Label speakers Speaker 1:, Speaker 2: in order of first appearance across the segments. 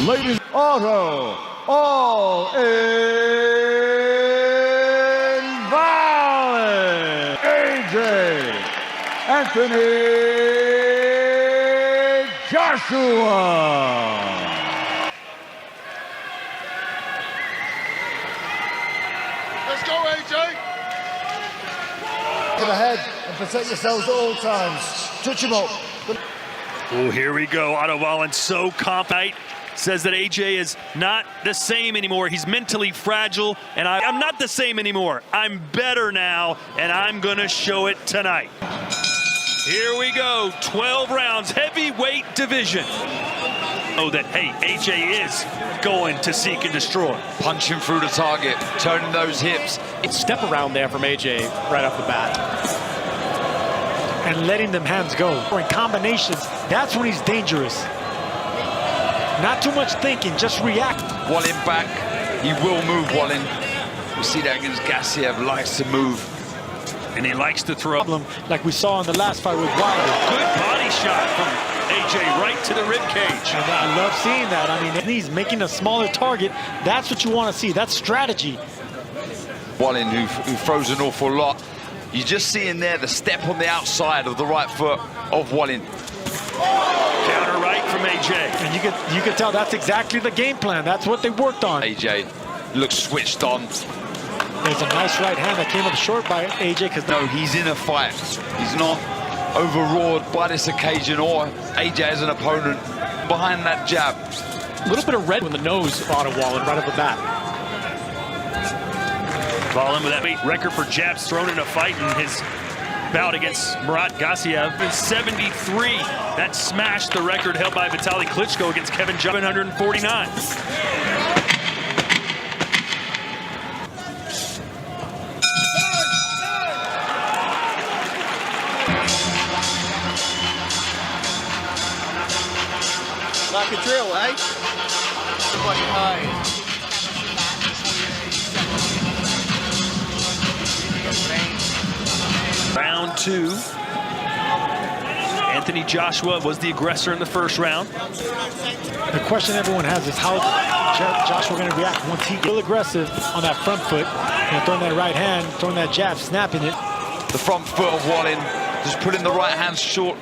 Speaker 1: Ladies, auto, all invalid. AJ Anthony Joshua.
Speaker 2: Let's go, AJ.
Speaker 3: To the head and protect yourselves at all times. Touch him up.
Speaker 4: Oh, here we go. Otto Wallin so confident. Says that AJ is not the same anymore. He's mentally fragile, and I'm not the same anymore. I'm better now, and I'm going to show it tonight. Here we go. 12 rounds, heavyweight division. Oh, that, hey, AJ is going to seek and destroy.
Speaker 5: Punching through the target, turning those hips.
Speaker 6: It's step around there from AJ right off the bat.
Speaker 7: And letting them hands go. Or in combinations, that's when he's dangerous. Not too much thinking, just react.
Speaker 5: Wallin back, he will move Wallin. We see that against Gassiev, likes to move.
Speaker 4: And he likes to throw.
Speaker 7: Like we saw in the last fight with Wilder.
Speaker 4: Good body shot from AJ right to the rib cage.
Speaker 7: And I love seeing that. I mean, he's making a smaller target. That's what you want to see. That's strategy.
Speaker 5: Wallin, who throws an awful lot. You just see in there the step on the outside of the right foot of Wallin.
Speaker 4: Counter right from AJ.
Speaker 7: And you could tell that's exactly the game plan. That's what they worked on.
Speaker 5: AJ looks switched on.
Speaker 7: There's a nice right hand that came up short by AJ. Because
Speaker 5: no, he's in a fight. He's not overawed by this occasion or AJ as an opponent behind that jab.
Speaker 6: A little bit of red in the nose on Wallin right off the bat.
Speaker 4: Wallin with that record for jabs thrown in a fight in his bout against Murat Gassiev in 73. That smashed the record held by Vitaly Klitschko against Kevin John, 149.
Speaker 2: Like a drill, eh? Somebody high.
Speaker 4: Round two. Anthony Joshua was the aggressor in the first round.
Speaker 7: The question everyone has is how Joshua going to react once he gets aggressive on that front foot, throwing that right hand, throwing that jab, snapping it.
Speaker 5: The front foot of Wallin, just putting the right hand short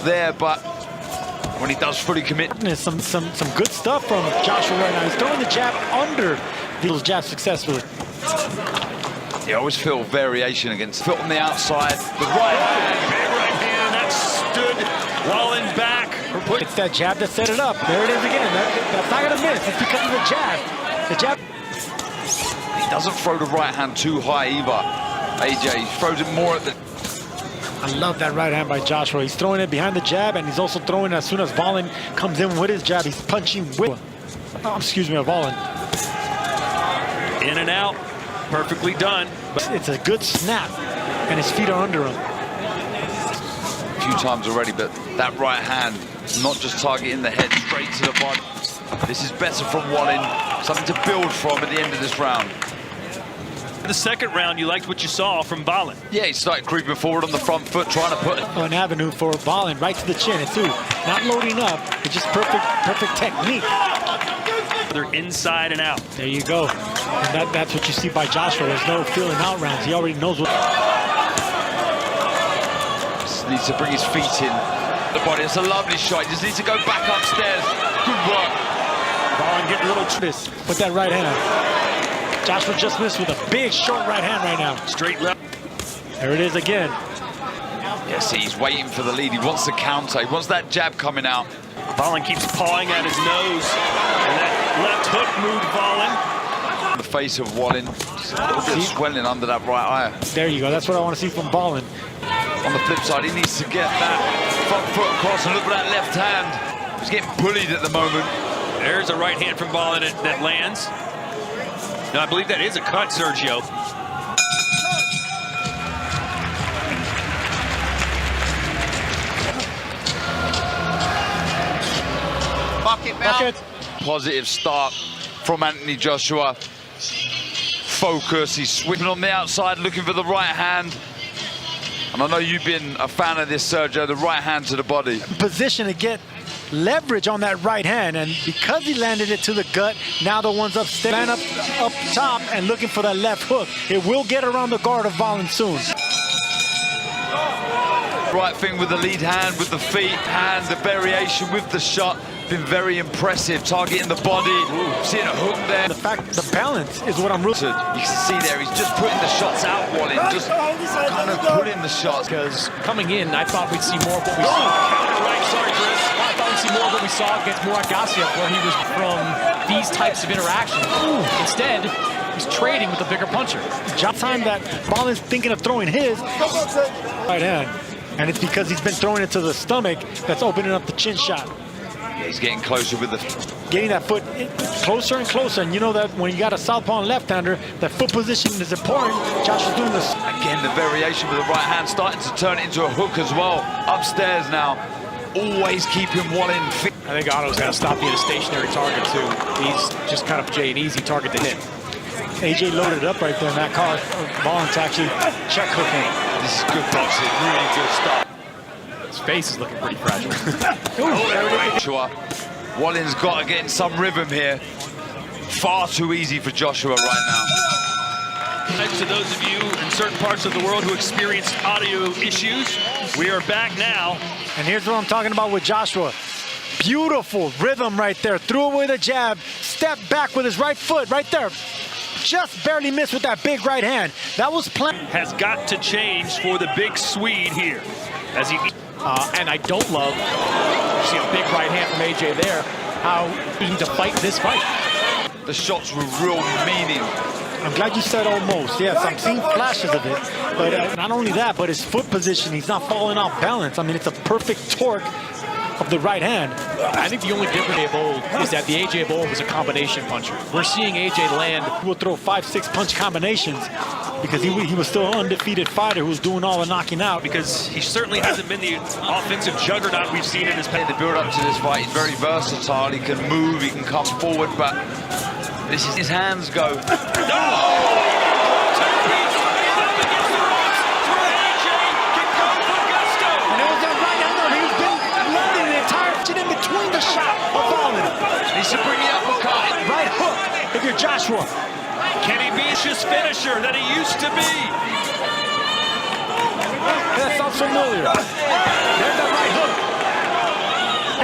Speaker 5: there, but when he does fully commit.
Speaker 7: Some good stuff from Joshua right now. He's throwing the jab under those jabs successfully.
Speaker 5: You always feel variation against foot on the outside. The right hand.
Speaker 4: Big right hand that stood Wallin back.
Speaker 7: It's that jab that set it up. There it is again. That's not going to miss. It's because of the jab. The jab.
Speaker 5: He doesn't throw the right hand too high either. AJ throws it more at the...
Speaker 7: I love that right hand by Joshua. He's throwing it behind the jab, and he's also throwing as soon as Wallin comes in with his jab. He's punching with... Wallin.
Speaker 4: In and out. Perfectly done.
Speaker 7: But it's a good snap, and his feet are under him.
Speaker 5: A few times already, but that right hand, not just targeting the head, straight to the body. This is better from Wallin. Something to build from at the end of this round.
Speaker 4: In the second round, you liked what you saw from Wallin.
Speaker 5: Yeah, he started creeping forward on the front foot, trying to put
Speaker 7: an avenue for Wallin right to the chin. It's not loading up. It's just perfect technique.
Speaker 4: They're inside and out.
Speaker 7: There you go. And that's what you see by Joshua. There's no feeling out rounds. He already knows what.
Speaker 5: Just needs to bring his feet in the body. It's a lovely shot. He just needs to go back upstairs. Good work.
Speaker 7: Wallin getting a little twist with that right hand. Joshua just missed with a big short right hand right now.
Speaker 4: Straight left.
Speaker 7: There it is again.
Speaker 5: Yes, he's waiting for the lead. He wants the counter. He wants that jab coming out.
Speaker 4: Wallin keeps pawing at his nose. And that left hook moved Wallin.
Speaker 5: The face of Wallin. Just a little bit of swelling under that right eye.
Speaker 7: There you go. That's what I want to see from Wallin.
Speaker 5: On the flip side, he needs to get that front foot across and look at that left hand. He's getting bullied at the moment.
Speaker 4: There's a right hand from Wallin that lands. Now, I believe that is a cut, Sergio.
Speaker 2: Bucket.
Speaker 5: Positive start from Anthony Joshua. Focus, he's sweeping on the outside, looking for the right hand. And I know you've been a fan of this, Sergio, the right hand to the body.
Speaker 7: Position to get leverage on that right hand, and because he landed it to the gut, now the one's up top and looking for that left hook. It will get around the guard of Volin soon.
Speaker 5: Right thing with the lead hand, with the feet, hand, the variation with the shot. Been very impressive, targeting the body. Seeing a hook there.
Speaker 7: The fact, the balance is what I'm really.
Speaker 5: You can see there, he's just putting the shots out, Wallin, just kind of putting the shots.
Speaker 6: Because coming in, I thought we'd see more of what we saw. Right, sorry, Chris. I thought we'd see more of what we saw against Murat Gassiev, where he was from these types of interactions. Instead, he's trading with the bigger puncher.
Speaker 7: Time that Volin's thinking of throwing his right hand, and it's because he's been throwing it to the stomach that's opening up the chin shot.
Speaker 5: He's getting closer with the...
Speaker 7: Getting that foot closer and closer, and you know that when you got a southpaw and left-hander, that foot position is important. Josh is doing this.
Speaker 5: Again, the variation with the right hand, starting to turn it into a hook as well. Upstairs now, always keeping Wallin fit.
Speaker 6: I think Otto's got to stop being a stationary target, too. He's just kind of an easy target to hit.
Speaker 7: AJ loaded it up right there in that car. Volin's actually check hooking.
Speaker 5: This is good boxing, really good stuff.
Speaker 6: His face is looking pretty fragile.
Speaker 5: Joshua, Wallin's got to get in some rhythm here. Far too easy for Joshua right now.
Speaker 4: Thanks to those of you in certain parts of the world who experienced audio issues. We are back now.
Speaker 7: And here's what I'm talking about with Joshua. Beautiful rhythm right there. Threw away the jab, stepped back with his right foot right there. Just barely missed with that big right hand. That was planned.
Speaker 4: Has got to change for the big Swede here. As he...
Speaker 6: And I don't love, you see a big right hand from AJ there, how he needs to fight this fight.
Speaker 5: The shots were real meaning.
Speaker 7: I'm glad you said almost. Yes, I'm seeing flashes of it. But not only that, but his foot position, he's not falling off balance. I mean, it's a perfect torque of the right hand.
Speaker 6: I think the only difference of Bold is that the AJ Bold was a combination puncher. We're seeing AJ land.
Speaker 7: He will throw 5-6 punch combinations because he was still an undefeated fighter who was doing all the knocking out.
Speaker 4: Because he certainly hasn't been the offensive juggernaut we've seen in his past.
Speaker 5: The build up to this fight, he's very versatile. He can move, he can come forward, but this is his hands go. He should bring the uppercut.
Speaker 7: Right hook if you're Joshua.
Speaker 4: Can he be his finisher that he used to be?
Speaker 7: That sounds familiar. There's that right hook.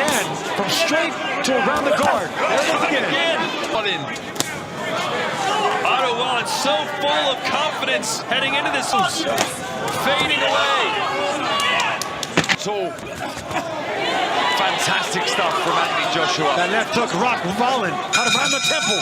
Speaker 7: And from straight to around the guard. There it is again.
Speaker 4: Otto Wallin so full of confidence heading into this. Fading away.
Speaker 5: So fantastic stuff from Anthony Joshua.
Speaker 7: That left hook rocked Volin out around the temple.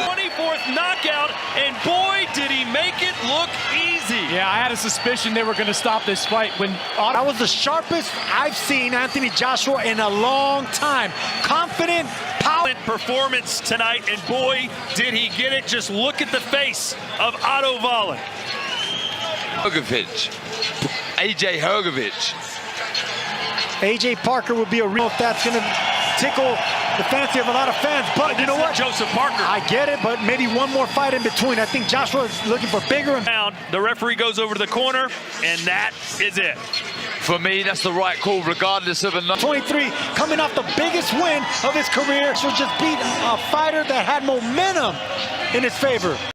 Speaker 4: 24th knockout, and boy, did he make it look easy.
Speaker 6: Yeah, I had a suspicion they were going to stop this fight when Otto...
Speaker 7: That was the sharpest I've seen Anthony Joshua in a long time. Confident, power.
Speaker 4: Performance tonight, and boy, did he get it. Just look at the face of Otto Wallin.
Speaker 5: Hrgović. AJ Hrgović.
Speaker 7: AJ Parker would be a real, if that's going to tickle the fancy of a lot of fans, but you know what?
Speaker 4: Joseph Parker.
Speaker 7: I get it, but maybe one more fight in between. I think Joshua is looking for bigger.
Speaker 4: And the referee goes over to the corner, and that is it.
Speaker 5: For me, that's the right call, regardless of a...
Speaker 7: 23, coming off the biggest win of his career. Should just beat a fighter that had momentum in his favor.